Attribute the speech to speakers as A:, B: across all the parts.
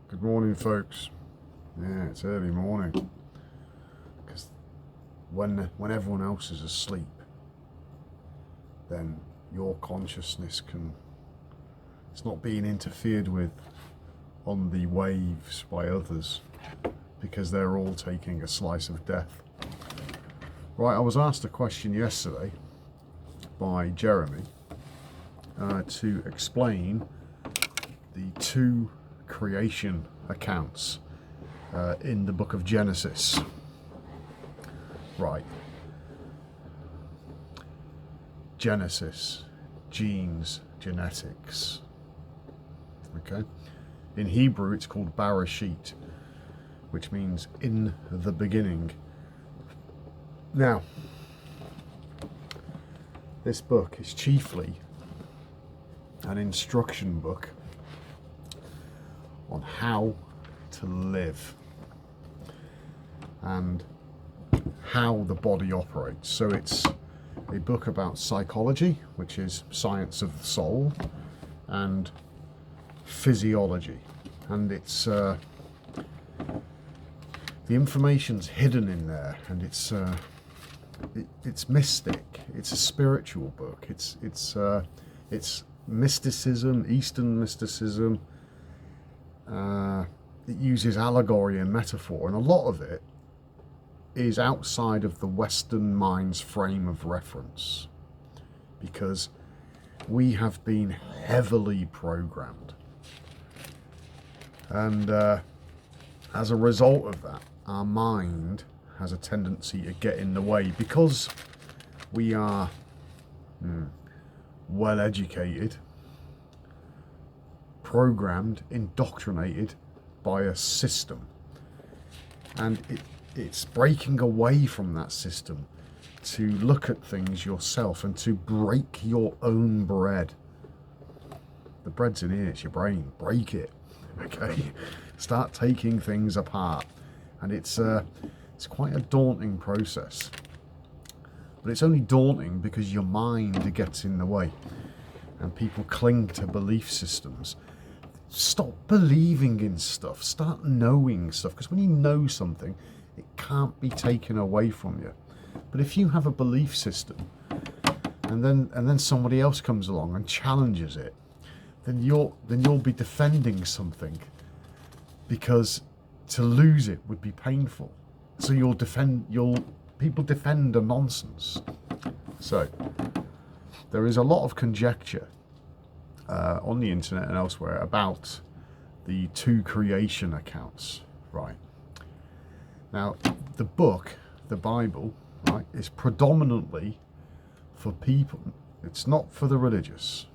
A: Good morning, folks. Yeah, it's early morning because when everyone else is asleep, then your consciousness it's not being interfered with on the waves by others because they're all taking a slice of death. Right, I was asked a question yesterday by Jeremy to explain the two creation accounts in the book of Genesis. Right. Genesis, genes, genetics. Okay. In Hebrew, it's called Barashit, which means in the beginning. Now, this book is chiefly an instruction book on how to live and how the body operates. So it's a book about psychology, which is science of the soul, and physiology. And it's the information's hidden in there, and it's mystic. It's a spiritual book. It's mysticism, Eastern mysticism. It uses allegory and metaphor, and a lot of it is outside of the Western mind's frame of reference because we have been heavily programmed. And as a result of that, our mind has a tendency to get in the way because we are well educated, programmed, indoctrinated by a system, and it's breaking away from that system to look at things yourself and to break your own bread. The bread's in here, it's your brain. Break it, okay? Start taking things apart, and it's quite a daunting process. But it's only daunting because your mind gets in the way, and people cling to belief systems. Stop believing in stuff. Start knowing stuff, because when you know something, it can't be taken away from you. But if you have a belief system, and then somebody else comes along and challenges it, then you'll be defending something, because to lose it would be painful. So people defend a nonsense. So there is a lot of conjecture on the internet and elsewhere about the two creation accounts. Right. Now, the book, the Bible, right, is predominantly for people. It's not for the religious.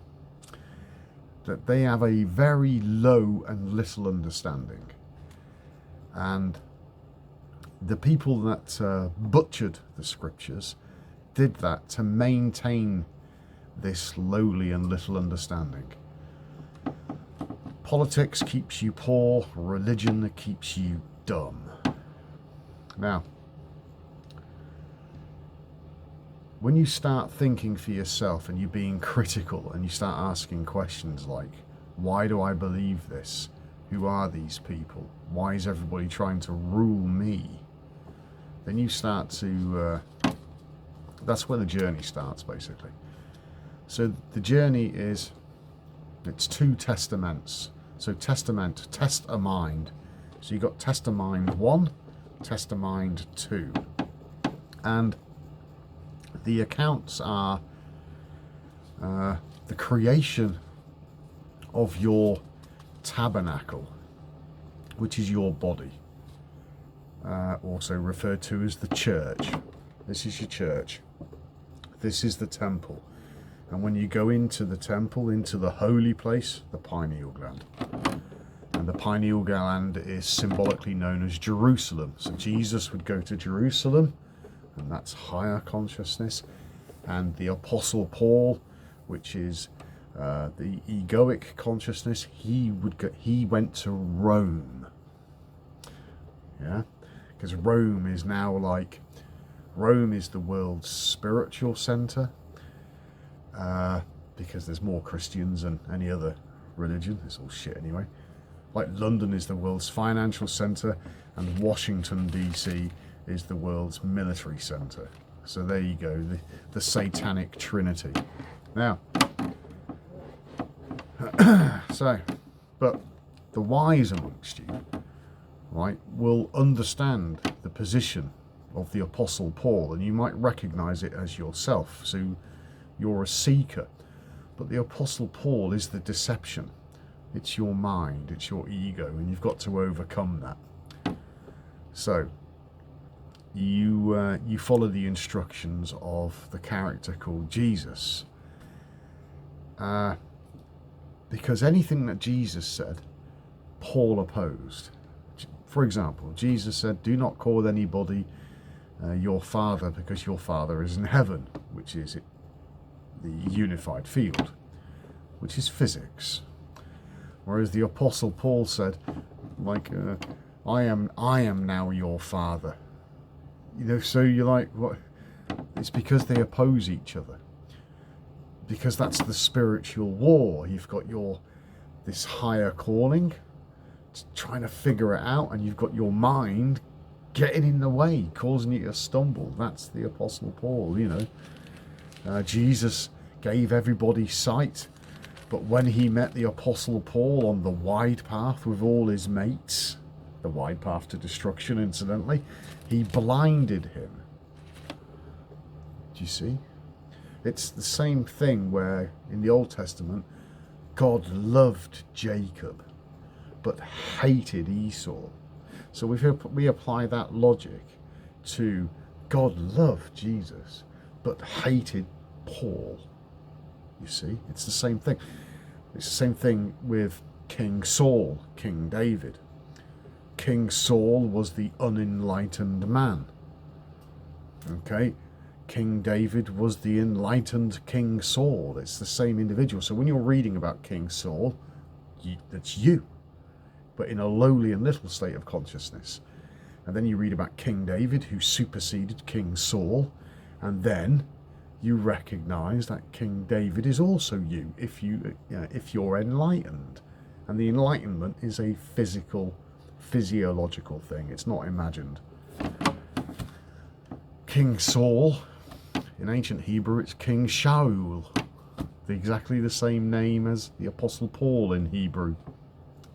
A: That they have a very low and little understanding. And the people that butchered the scriptures did that to maintain this lowly and little understanding. Politics keeps you poor, religion keeps you dumb. Now, when you start thinking for yourself and you're being critical and you start asking questions like, why do I believe this? Who are these people? Why is everybody trying to rule me? Then you start to, that's where the journey starts, basically. So the journey it's two testaments. So testament, test a mind. So you've got test a mind 1, test a mind 2. And the accounts are the creation of your tabernacle, which is your body, also referred to as the church. This is your church. This is the temple. And when you go into the temple, into the holy place, the pineal gland. And the pineal gland is symbolically known as Jerusalem. So Jesus would go to Jerusalem, and that's higher consciousness. And the Apostle Paul, which is the egoic consciousness, he went to Rome. Yeah, because Rome is the world's spiritual center. Because there's more Christians than any other religion. It's all shit anyway. Like London is the world's financial centre, and Washington DC is the world's military centre. So there you go, the satanic trinity. Now, but the wise amongst you, right, will understand the position of the Apostle Paul, and you might recognize it as yourself. So you're a seeker, but the Apostle Paul is the deception. It's your mind, it's your ego, and you've got to overcome that. So you follow the instructions of the character called Jesus, because anything that Jesus said, Paul opposed. For example, Jesus said, do not call anybody your father, because your father is in heaven, which is the unified field, which is physics. Whereas the Apostle Paul said, like, I am now your father. You know, so you're like, what? It's because they oppose each other. Because that's the spiritual war. You've got this higher calling, trying to figure it out, and you've got your mind getting in the way, causing you to stumble. That's the Apostle Paul, you know. Jesus gave everybody sight, but when he met the Apostle Paul on the wide path with all his mates, the wide path to destruction, incidentally, he blinded him. Do you see? It's the same thing where in the Old Testament, God loved Jacob, but hated Esau. So we apply that logic to God loved Jesus, but hated Paul. You see, it's the same thing. It's the same thing with King Saul, King David. King Saul was the unenlightened man. Okay? King David was the enlightened King Saul. It's the same individual. So when you're reading about King Saul, that's you, but in a lowly and little state of consciousness. And then you read about King David, who superseded King Saul, and then you recognize that King David is also you, if you're enlightened. And the enlightenment is a physiological thing. It's not imagined. King Saul, in ancient Hebrew, it's King Shaul, exactly the same name as the Apostle Paul in Hebrew.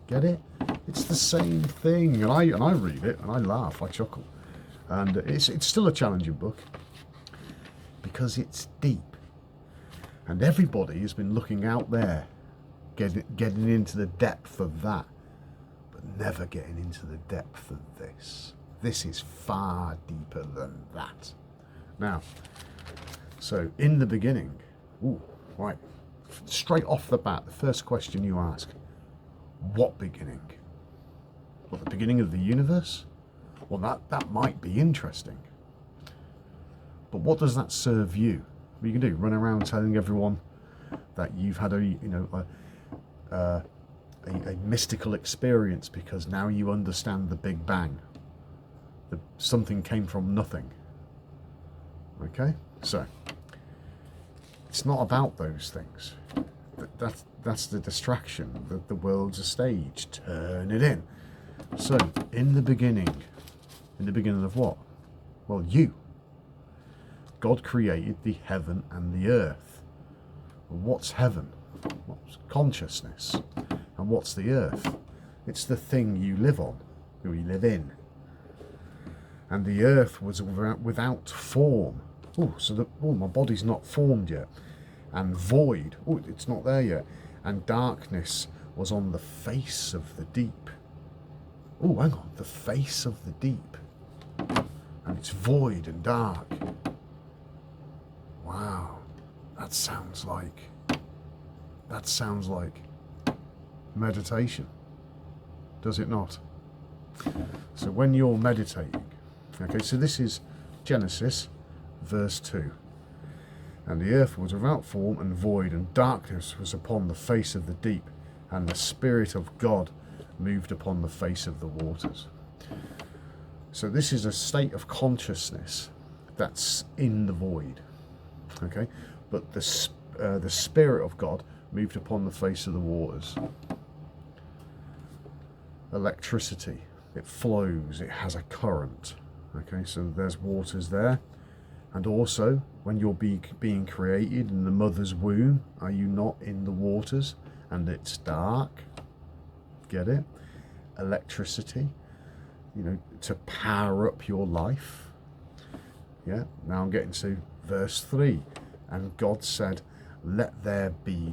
A: Get it? It's the same thing. And I read it and I laugh, I chuckle. And it's still a challenging book because it's deep. And everybody has been looking out there, getting into the depth of that, but never getting into the depth of this. This is far deeper than that. Now, so in the beginning, right, straight off the bat, the first question you ask, what beginning? What, the beginning of the universe? Well, that might be interesting. But what does that serve you? What you can do? Run around telling everyone that you've had a mystical experience because now you understand the Big Bang. Something came from nothing. Okay? So, it's not about those things. That's the distraction. The world's a stage. Turn it in. So, in the beginning of what? Well, you. God created the heaven and the earth. Well, what's heaven? What's consciousness? And what's the earth? It's the thing you live on, or you live in. And the earth was without form. So my body's not formed yet. And void, it's not there yet. And darkness was on the face of the deep. Hang on, the face of the deep. And it's void and dark. Wow, that sounds like meditation, does it not? So when you're meditating, okay, so this is Genesis, verse 2. And the earth was without form and void, and darkness was upon the face of the deep, and the Spirit of God moved upon the face of the waters. So this is a state of consciousness that's in the void, okay? But the Spirit of God moved upon the face of the waters. electricity. It flows, it has a current. Okay, so there's waters there. And also, when you're being created in the mother's womb, are you not in the waters? And it's dark. Get it? Electricity, you know, to power up your life. Yeah, now I'm getting to verse 3. And God said, let there be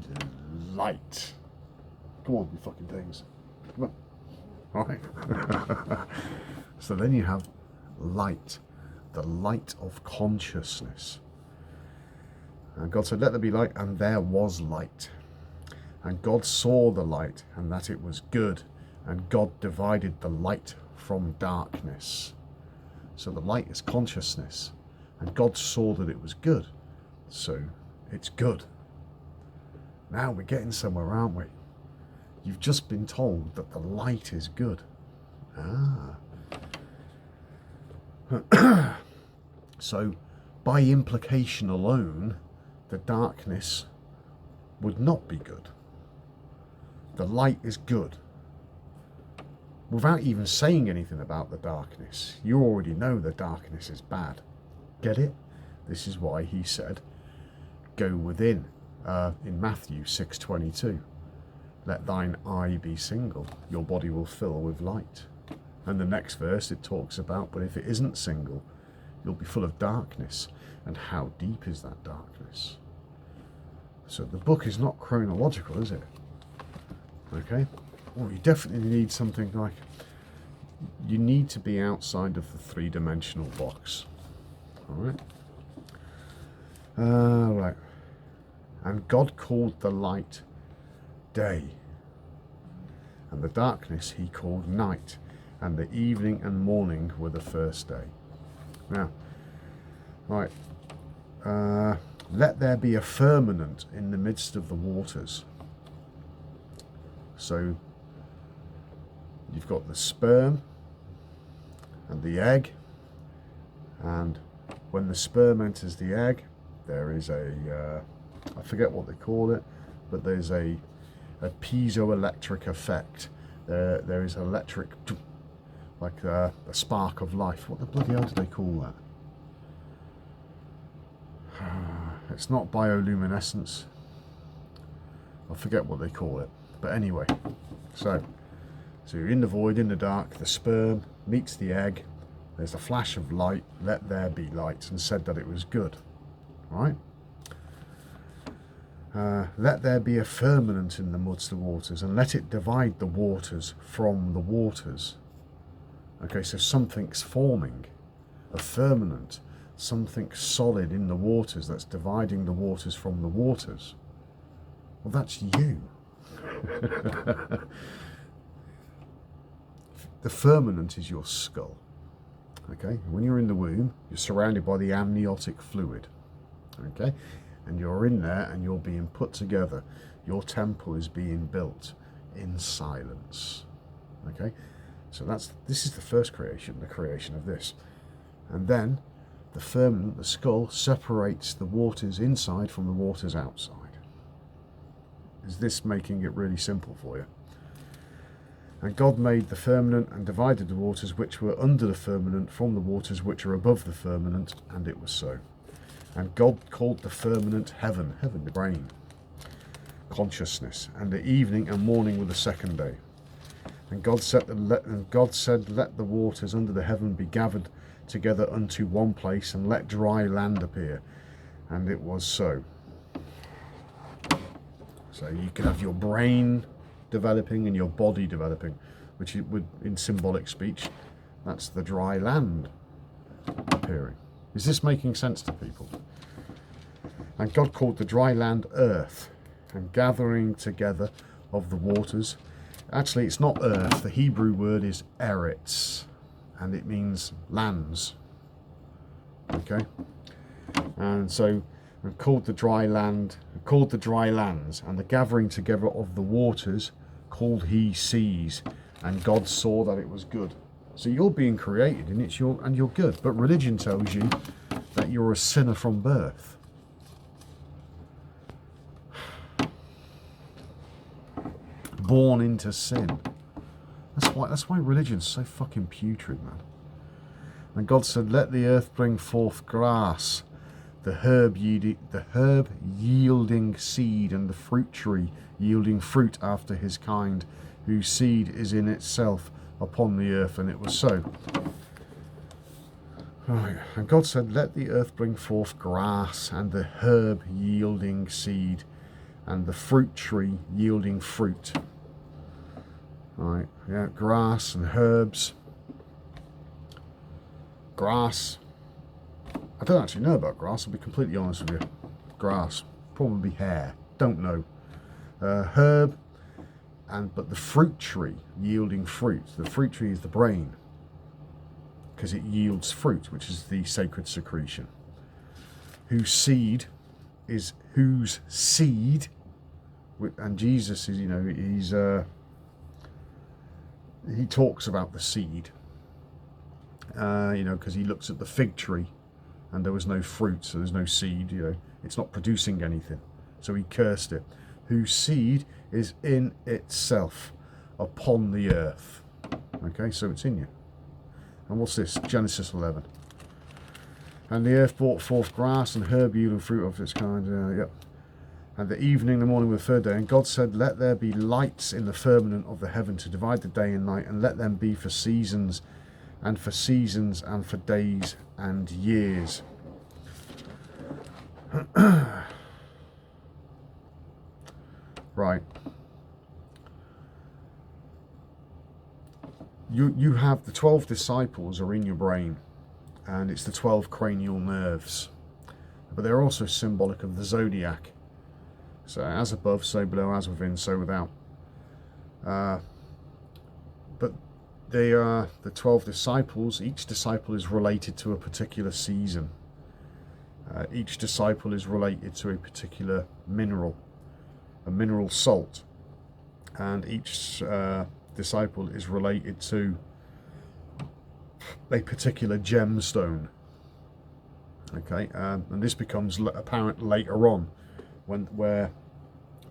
A: light. Come on, you fucking things. Come on. All right. So then you have light, the light of consciousness. And God said, let there be light, and there was light. And God saw the light, and that it was good. And God divided the light from darkness. So the light is consciousness. And God saw that it was good. So it's good. Now we're getting somewhere, aren't we? You've just been told that the light is good. So by implication alone, the darkness would not be good. The light is good. Without even saying anything about the darkness, you already know the darkness is bad. Get it? This is why he said, go within, in Matthew 6:22. Let thine eye be single, your body will fill with light. And the next verse it talks about, but if it isn't single, you'll be full of darkness. And how deep is that darkness? So the book is not chronological, is it? Okay? Well, you definitely need something like, you need to be outside of the three-dimensional box. Alright? Right. And God called the light day, and the darkness he called night, and the evening and morning were the first day. Now, right, let there be a firmament in the midst of the waters. So you've got the sperm and the egg, and when the sperm enters the egg, there is a I forget what they call it, but there's a piezoelectric effect. There is electric, like a spark of life. What the bloody hell do they call that? It's not bioluminescence. I forget what they call it. But anyway, so you're in the void, in the dark, the sperm meets the egg, there's a flash of light, let there be light, and said that it was good. Right? Let there be a firmament in the midst of the waters, and let it divide the waters from the waters. Okay, so something's forming, a firmament, something solid in the waters that's dividing the waters from the waters. Well, that's you. The firmament is your skull. Okay, when you're in the womb, you're surrounded by the amniotic fluid. Okay, and you're in there and you're being put together. Your temple is being built in silence. Okay, so this is the first creation, the creation of this. And then the firmament, the skull, separates the waters inside from the waters outside. Is this making it really simple for you? And God made the firmament and divided the waters which were under the firmament from the waters which are above the firmament, and it was so. And God called the firmament heaven, the brain, consciousness, and the evening and morning were the second day. And God said, let the waters under the heaven be gathered together unto one place, and let dry land appear. And it was so. So you can have your brain developing and your body developing, which would, in symbolic speech, that's the dry land appearing. Is this making sense to people? And God called the dry land earth, and gathering together of the waters. Actually, it's not earth. The Hebrew word is eretz, and it means lands. Okay? And so called the dry land, called the dry lands, and the gathering together of the waters called he seas, and God saw that it was good. So you're being created, and you're good. But religion tells you that you're a sinner from birth. Born into sin. That's why religion's so fucking putrid, man. And God said, let the earth bring forth grass, the herb yielding seed, and the fruit tree yielding fruit after his kind, whose seed is in itself upon the earth. And it was so. Right. And God said, let the earth bring forth grass, and the herb yielding seed, and the fruit tree yielding fruit. Right, yeah, grass and herbs. Grass. I don't actually know about grass, I'll be completely honest with you. Grass. Probably hair. Don't know. Herb. But the fruit tree yielding fruit. The fruit tree is the brain, because it yields fruit, which is the sacred secretion. Whose seed, and Jesus is, he talks about the seed, because he looks at the fig tree and there was no fruit, so there's no seed, it's not producing anything, so he cursed it. Whose seed is in itself upon the earth. Okay, so it's in you. And what's this? Genesis 11. And the earth brought forth grass and herb yielding fruit of its kind. Yep. And the evening, the morning, the third day. And God said, let there be lights in the firmament of the heaven to divide the day and night, and let them be for seasons, and for days and years. Right. You have the 12 disciples are in your brain, and it's the 12 cranial nerves, but they're also symbolic of the zodiac. So as above, so below, as within, so without. But they are the 12 disciples. Each disciple is related to a particular season. Each disciple is related to a particular mineral, a mineral salt, and each disciple is related to a particular gemstone. Okay, and this becomes apparent later on, where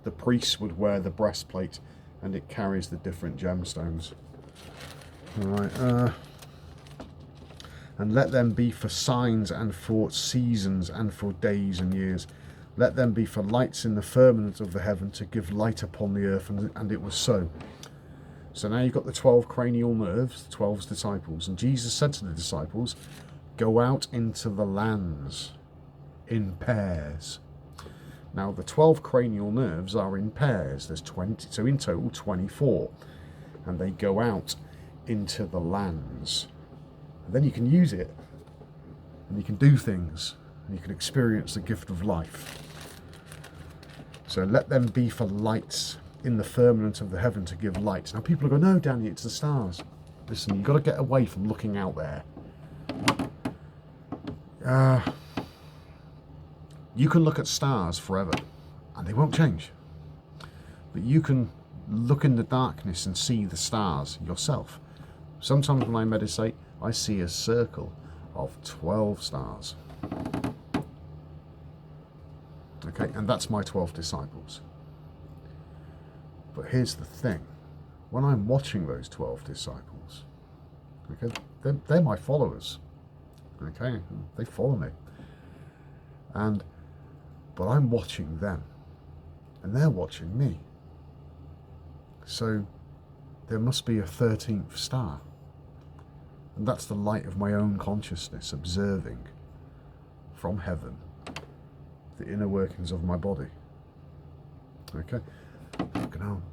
A: the priests would wear the breastplate and it carries the different gemstones. All right, and let them be for signs and for seasons and for days and years. Let them be for lights in the firmament of the heaven to give light upon the earth. And it was so. So now you've got the 12 cranial nerves, the 12 disciples, and Jesus said to the disciples, go out into the lands in pairs. Now the 12 cranial nerves are in pairs. There's 20, so in total 24, and they go out into the lands. And then you can use it, and you can do things, and you can experience the gift of life. So let them be for lights in the firmament of the heaven to give light. Now people go, no, Danny, it's the stars. Listen, you've got to get away from looking out there. You can look at stars forever and they won't change. But you can look in the darkness and see the stars yourself. Sometimes when I meditate, I see a circle of 12 stars. Okay, and that's my 12 disciples. But here's the thing. When I'm watching those 12 disciples, okay, they're my followers. Okay, they follow me. But I'm watching them, and they're watching me. So there must be a 13th star. And that's the light of my own consciousness observing from heaven the inner workings of my body. Okay?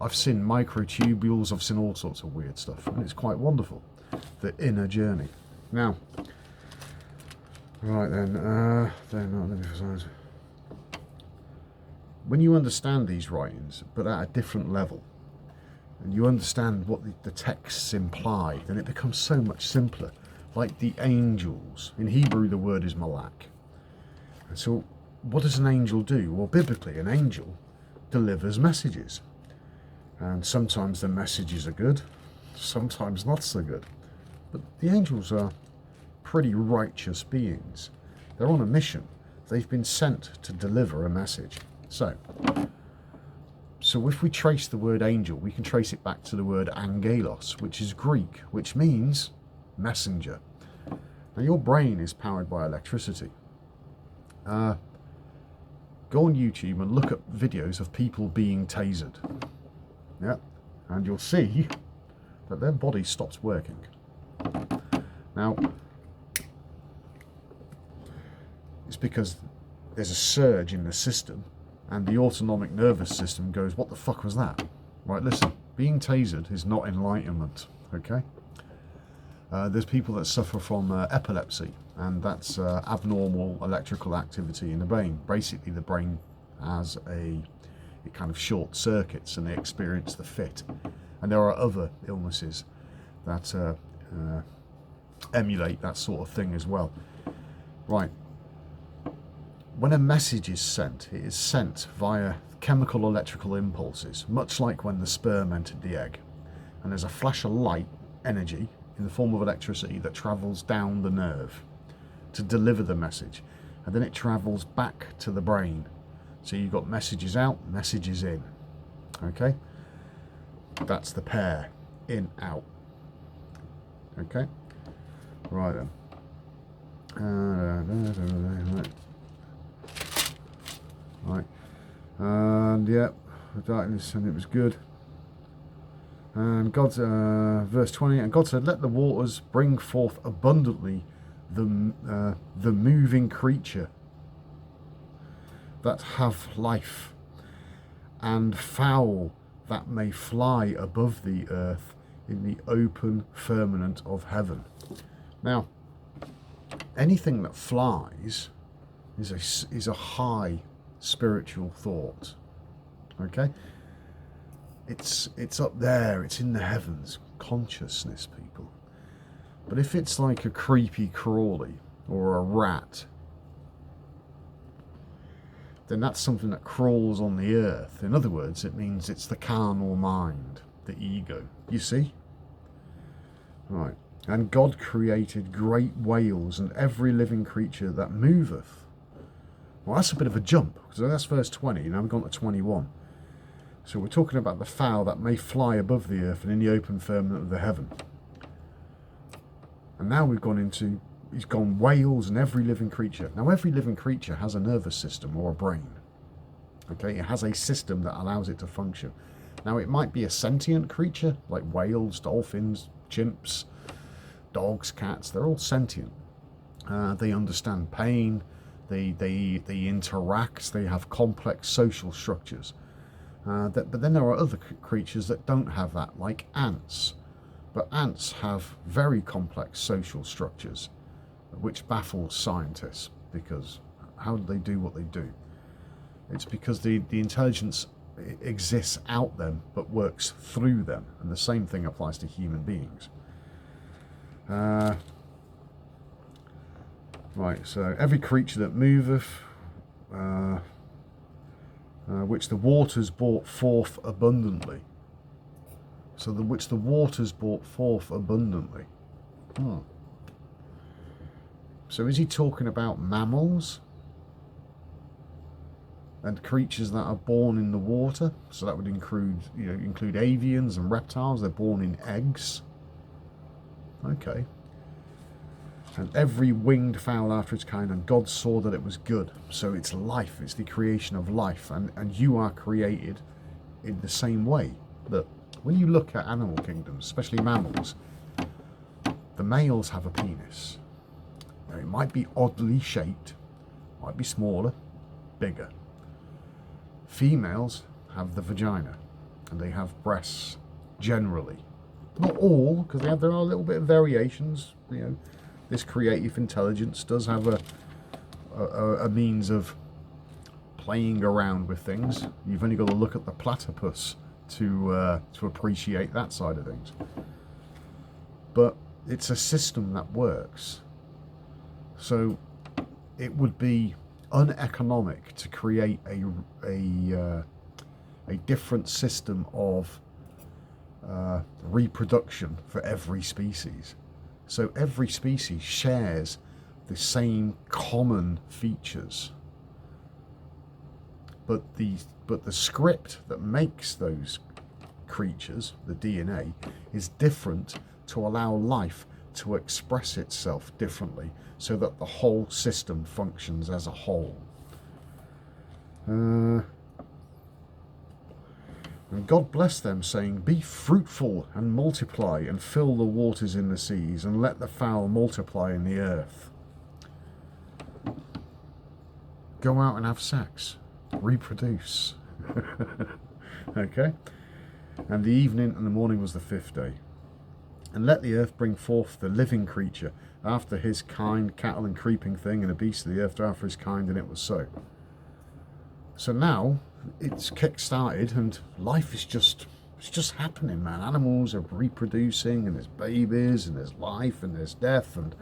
A: I've seen microtubules, I've seen all sorts of weird stuff, and it's quite wonderful. The inner journey. Now, right then, when you understand these writings, but at a different level, and you understand what the texts imply, then it becomes so much simpler. Like the angels. In Hebrew, the word is malak. And so, what does an angel do? Well, biblically, an angel delivers messages. And sometimes the messages are good, sometimes not so good. But the angels are pretty righteous beings. They're on a mission. They've been sent to deliver a message. So So if we trace the word angel, we can trace it back to the word angelos, which is Greek, which means messenger. Now your brain is powered by electricity. Go on YouTube and look at videos of people being tasered. Yeah, and you'll see that their body stops working. Now, it's because there's a surge in the system and the autonomic nervous system goes, what the fuck was that? Right, listen, being tasered is not enlightenment, okay? There's people that suffer from epilepsy, and that's abnormal electrical activity in the brain. Basically, the brain has it kind of short circuits and they experience the fit. And there are other illnesses that emulate that sort of thing as well. Right. When a message is sent, it is sent via chemical electrical impulses, much like when the sperm entered the egg. And there's a flash of light energy in the form of electricity that travels down the nerve to deliver the message. And then it travels back to the brain. So you've got messages out, messages in. Okay? That's the pair. In, out. Okay? Right then. Right. And yeah, the darkness, and it was good. And God, verse 20, and God said, let the waters bring forth abundantly the moving creature that have life, and fowl that may fly above the earth in the open firmament of heaven. Now, anything that flies is a high spiritual thought. Okay? It's up there, it's in the heavens, consciousness, people. But if it's like a creepy crawly or a rat, then that's something that crawls on the earth. In other words, it means it's the carnal mind, the ego. You see? Right. And God created great whales and every living creature that moveth. Well, that's a bit of a jump, because that's verse 20, now we've gone to 21. So we're talking about the fowl that may fly above the earth and in the open firmament of the heaven. And now we've gone into, he's gone whales and every living creature. Now every living creature has a nervous system or a brain. Okay, it has a system that allows it to function. Now it might be a sentient creature, like whales, dolphins, chimps, dogs, cats, they're all sentient. They understand pain, they interact, they have complex social structures. But then there are other creatures that don't have that, like ants. But ants have very complex social structures, which baffles scientists, because how do they do what they do? It's because the intelligence exists out them, but works through them. And the same thing applies to human beings. Right, so every creature that moveth, which the waters brought forth abundantly. So which the waters brought forth abundantly. So is he talking about mammals? And creatures that are born in the water? So that would include avians and reptiles. They're born in eggs. Okay. And every winged fowl after its kind, and God saw that it was good. So it's life, it's the creation of life, and you are created in the same way. Look, when you look at animal kingdoms, especially mammals, the males have a penis. Now it might be oddly shaped, might be smaller, bigger. Females have the vagina, and they have breasts, generally. Not all, because there are a little bit of variations, This creative intelligence does have a means of playing around with things. You've only got to look at the platypus to appreciate that side of things. But it's a system that works. So it would be uneconomic to create a different system of reproduction for every species. So every species shares the same common features. but the script that makes those creatures, the DNA, is different to allow life to express itself differently, so that the whole system functions as a whole. And God blessed them, saying, "Be fruitful and multiply, and fill the waters in the seas, and let the fowl multiply in the earth." Go out and have sex. Reproduce. Okay? And the evening and the morning was the 5th day. And let the earth bring forth the living creature after his kind, cattle and creeping thing, and a beast of the earth after his kind, and it was so. So now it's kick-started, and life is just happening, man. Animals are reproducing, and there's babies, and there's life, and there's death, and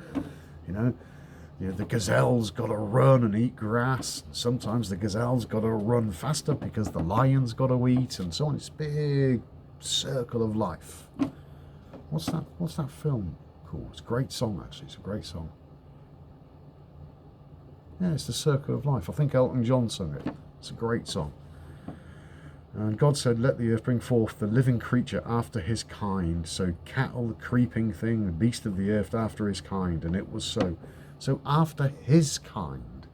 A: the gazelle's got to run and eat grass. Sometimes the gazelle's got to run faster because the lion's got to eat, and so on. It's a big circle of life. What's that film called? It's a great song, actually. It's a great song. Yeah, it's The Circle of Life. I think Elton John sung it. It's a great song. And God said, "Let the earth bring forth the living creature after his kind." So cattle, the creeping thing, the beast of the earth after his kind, and it was so. So after his kind,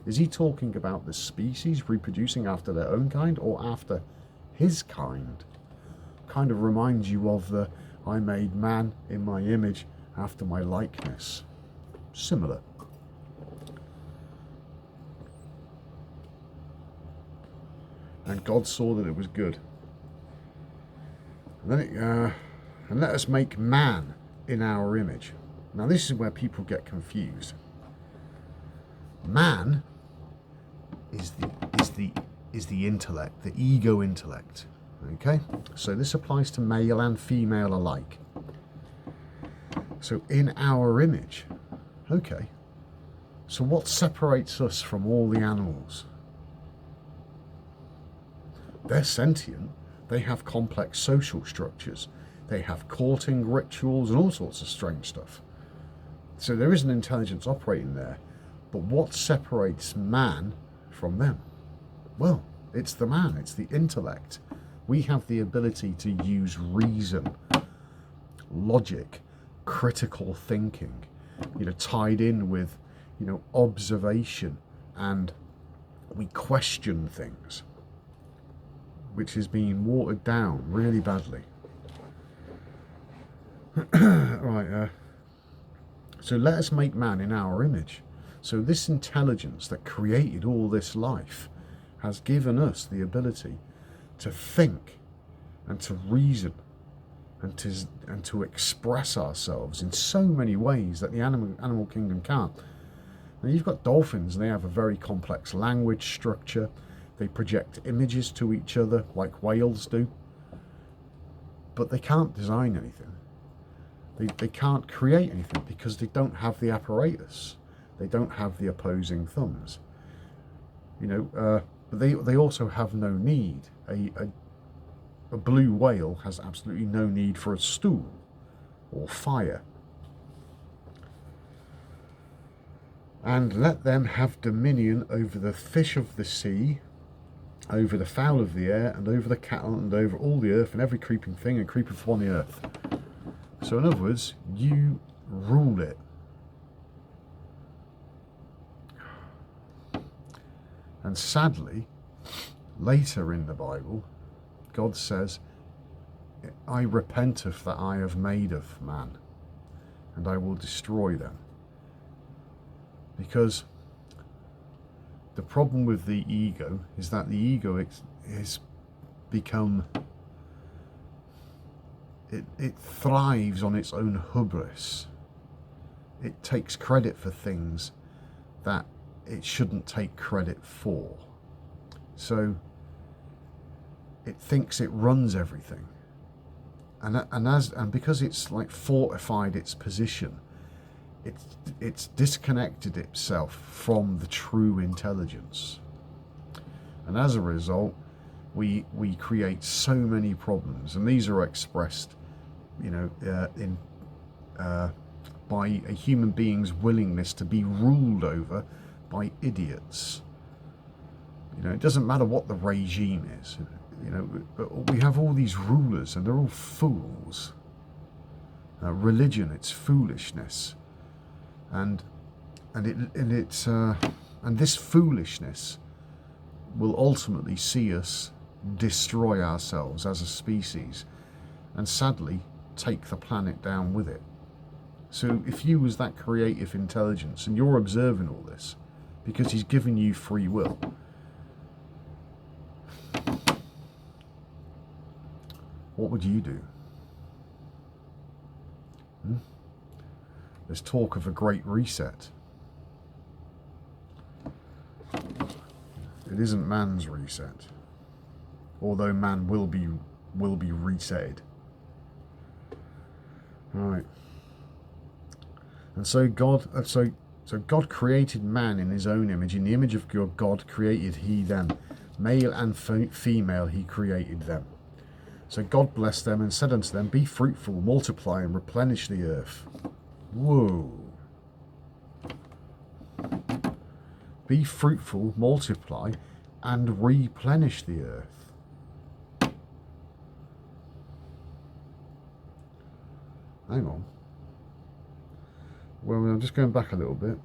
A: is he talking about the species reproducing after their own kind, or after his kind? Kind of reminds you of the "I made man in my image after my likeness." Similar. And God saw that it was good. And then and let us make man in our image. Now this is where people get confused. Man is the intellect, the ego intellect. Okay? So this applies to male and female alike. So in our image. Okay. So what separates us from all the animals? They're sentient. They have complex social structures. They have courting rituals and all sorts of strange stuff. So there is an intelligence operating there. But what separates man from them? Well, it's the man. It's the intellect. We have the ability to use reason, logic, critical thinking, tied in with, observation, and we question things, which is being watered down really badly. Right, so let us make man in our image. So this intelligence that created all this life has given us the ability to think and to reason and to express ourselves in so many ways that the animal kingdom can't. Now you've got dolphins, and they have a very complex language structure. They project images to each other like whales do, but they can't design anything. They can't create anything because they don't have the apparatus. They don't have the opposing thumbs. But they also have no need. A blue whale has absolutely no need for a stool or fire. And let them have dominion over the fish of the sea, over the fowl of the air, and over the cattle, and over all the earth, and every creeping thing and creepeth upon the earth. So in other words, you rule it. And sadly, later in the Bible, God says, "I repenteth that I have made of man, and I will destroy them." Because the problem with the ego is that the ego is become, it thrives on its own hubris. It takes credit for things that it shouldn't take credit for. So it thinks it runs everything, and because it's like fortified its position, it's disconnected itself from the true intelligence, and as a result, we create so many problems, and these are expressed, by a human being's willingness to be ruled over by idiots You know, it doesn't matter what the regime is. You know, but we have all these rulers, and they're all fools. Religion, it's foolishness, and this foolishness will ultimately see us destroy ourselves as a species, and sadly take the planet down with it. So if you was that creative intelligence and you're observing all this because he's given you free will, what would you do? There's talk of a great reset. It isn't man's reset, although man will be resetted. Right. And so God created man in his own image. In the image of God created he them. Male and female he created them. So God blessed them and said unto them, be fruitful, multiply, and replenish the earth. Whoa. Be fruitful, multiply, and replenish the earth. Hang on. Well, I'm just going back a little bit.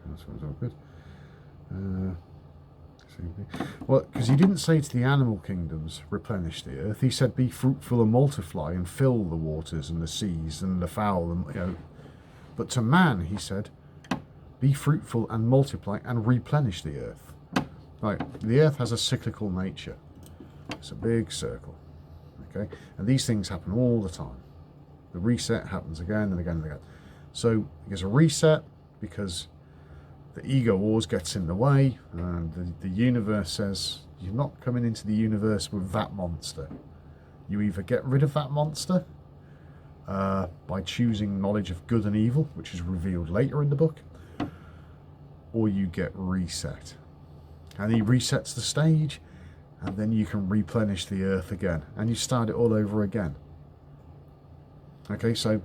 A: That's all good. Well, because he didn't say to the animal kingdoms, replenish the earth. He said, be fruitful and multiply and fill the waters and the seas and the fowl. And, you know. But to man, he said, be fruitful and multiply and replenish the earth. Right, the earth has a cyclical nature. It's a big circle. Okay, and these things happen all the time. The reset happens again and again and again. So there's a reset because the ego always gets in the way, and the universe says, you're not coming into the universe with that monster. You either get rid of that monster by choosing knowledge of good and evil, which is revealed later in the book, or you get reset. And he resets the stage, and then you can replenish the earth again, and you start it all over again. Okay, so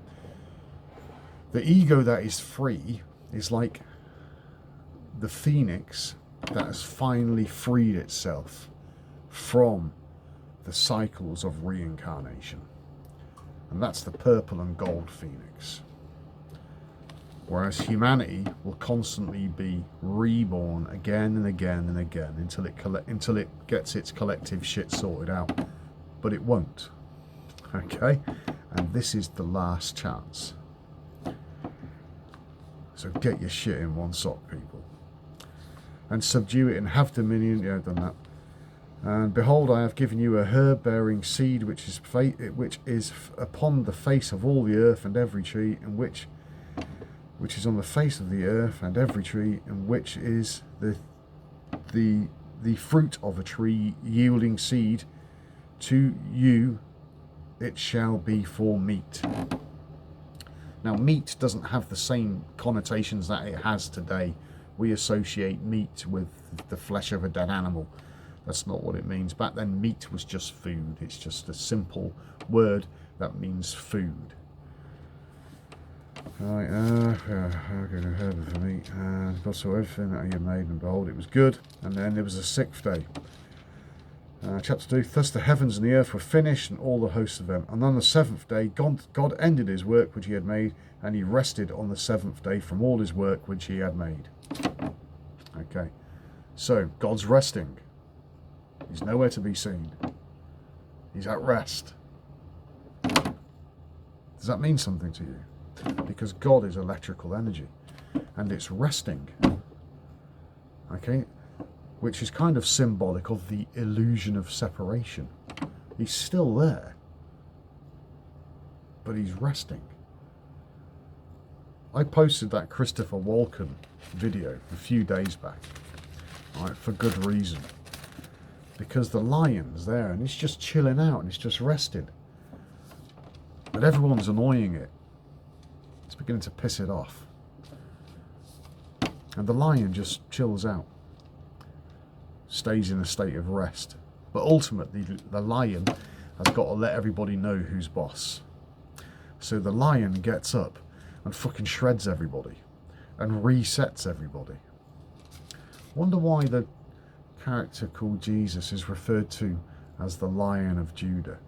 A: the ego that is free is like the phoenix that has finally freed itself from the cycles of reincarnation. And that's the purple and gold phoenix. Whereas humanity will constantly be reborn again and again and again until it gets its collective shit sorted out. But it won't. Okay? And this is the last chance. So get your shit in one sock, people. And subdue it and have dominion. Yeah, I've done that. And behold, I have given you a herb bearing seed, which is upon the face of all the earth, and every tree, and which is on the face of the earth, and every tree, and which is the fruit of a tree yielding seed. To you it shall be for meat. Now, meat doesn't have the same connotations that it has today. We associate meat with the flesh of a dead animal. That's not what it means. Back then, meat was just food. It's just a simple word that means food. Right, okay, herb for meat. God saw everything that he had made, and behold, it was good. And then there was a sixth day. Chapter 2, thus the heavens and the earth were finished, and all the hosts of them. And on the seventh day, God ended his work which he had made, and he rested on the seventh day from all his work which he had made. Okay, so God's resting. He's nowhere to be seen. He's at rest. Does that mean something to you? Because God is electrical energy, and it's resting. Okay, which is kind of symbolic of the illusion of separation. He's still there, but he's resting. I posted that Christopher Walken video a few days back, right, for good reason. Because the lion's there and it's just chilling out and it's just resting. But everyone's annoying it. It's beginning to piss it off. And the lion just chills out. Stays in a state of rest. But ultimately, the lion has got to let everybody know who's boss. So the lion gets up and fucking shreds everybody and resets everybody. Wonder why the character called Jesus is referred to as the Lion of Judah.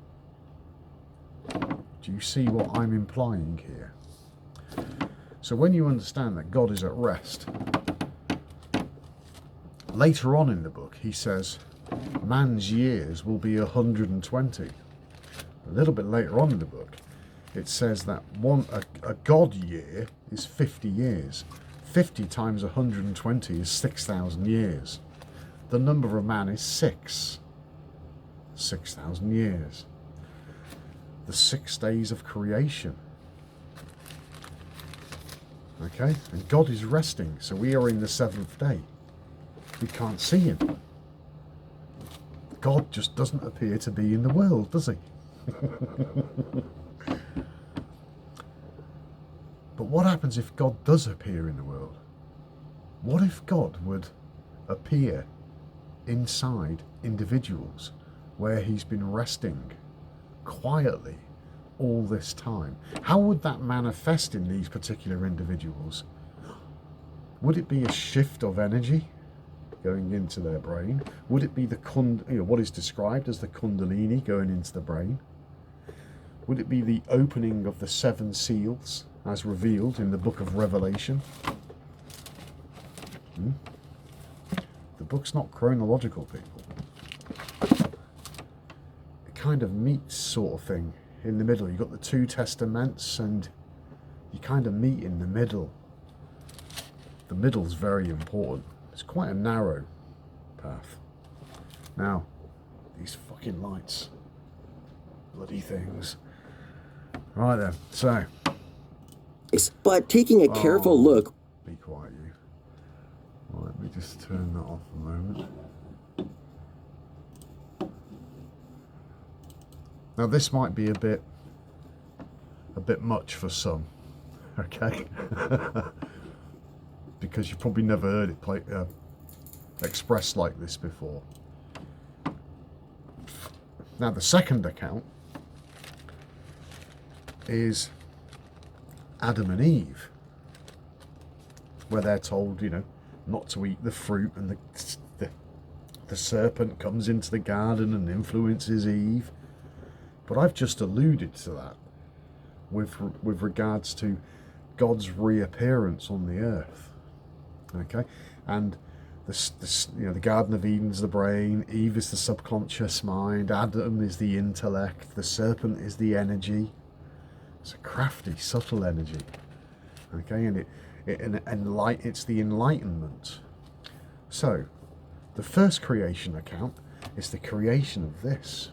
A: Do you see what I'm implying here? So when you understand that God is at rest, later on in the book he says man's years will be 120. A little bit later on in the book it says that a God year is 50 years. 50 times 120 is 6,000 years. The number of man is 6. 6,000 years. The 6 days of creation. Okay, and God is resting, so we are in the 7th day. We can't see him. God just doesn't appear to be in the world, does he? But what happens if God does appear in the world? What if God would appear inside individuals where he's been resting quietly all this time? How would that manifest in these particular individuals? Would it be a shift of energy going into their brain? Would it be the what is described as the Kundalini going into the brain? Would it be the opening of the 7 seals as revealed in the book of Revelation? The book's not chronological, people. It kind of meets sort of thing in the middle. You've got the 2 testaments and you kind of meet in the middle. The middle's very important. It's quite a narrow path. Now, these fucking lights. Bloody things. Right then, so.
B: But taking a careful look.
A: Be quiet, you. Right, let me just turn that off a moment. Now this might be a bit much for some, okay? Because you've probably never heard it expressed like this before. Now the second account is Adam and Eve, where they're told, not to eat the fruit, and the serpent comes into the garden and influences Eve. But I've just alluded to that with regards to God's reappearance on the earth. Okay, and the Garden of Eden's the brain, Eve is the subconscious mind, Adam is the intellect, the serpent is the energy. It's a crafty, subtle energy. Okay, and it's the enlightenment. So, the first creation account is the creation of this.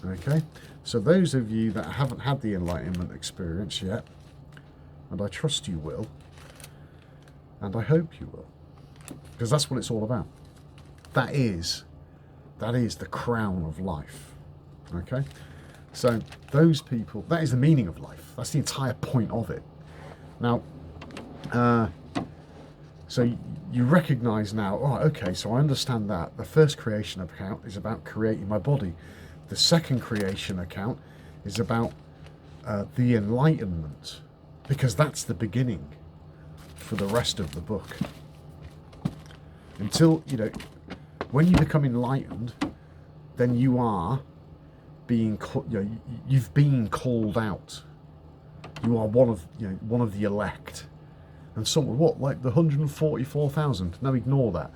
A: Okay, so those of you that haven't had the enlightenment experience yet, and I trust you will, and I hope you will, because that's what it's all about. That is the crown of life. Okay, so those people, that is the meaning of life. That's the entire point of it. Now, so you recognize now, oh, okay, so I understand that. The first creation account is about creating my body. The second creation account is about the enlightenment, because that's the beginning for the rest of the book. Until, when you become enlightened, then you are being, you've been called out. You are one of the elect. And some, like the 144,000? No, ignore that.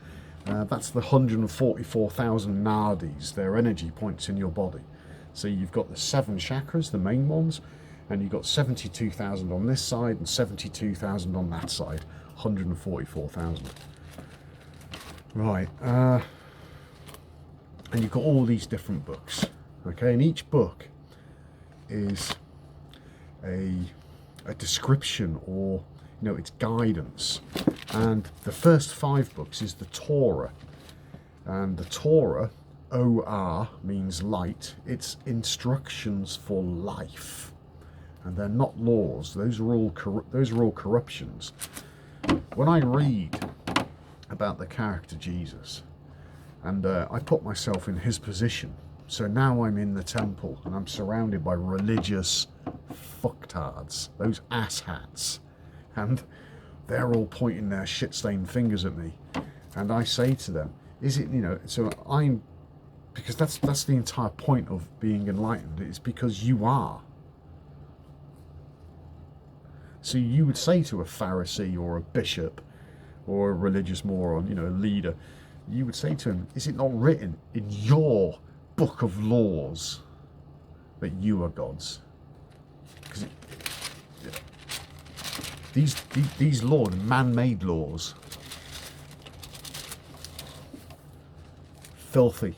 A: That's the 144,000 nadis, their energy points in your body. So you've got the 7 chakras, the main ones, and you've got 72,000 on this side and 72,000 on that side. 144,000. Right. And you've got all these different books. Okay, and each book is a description, or it's guidance. And the first 5 books is the Torah, and the Torah, O-R, means light. It's instructions for life, and they're not laws. Those are all corruptions. When I read about the character Jesus, and I put myself in his position, so now I'm in the temple and I'm surrounded by religious fucktards, those asshats. And they're all pointing their shit-stained fingers at me. And I say to them, is it, because that's the entire point of being enlightened. It's because you are. So you would say to a Pharisee or a bishop or a religious moron, a leader, you would say to him, is it not written in your book of laws that you are gods? Because these laws, man-made laws, filthy.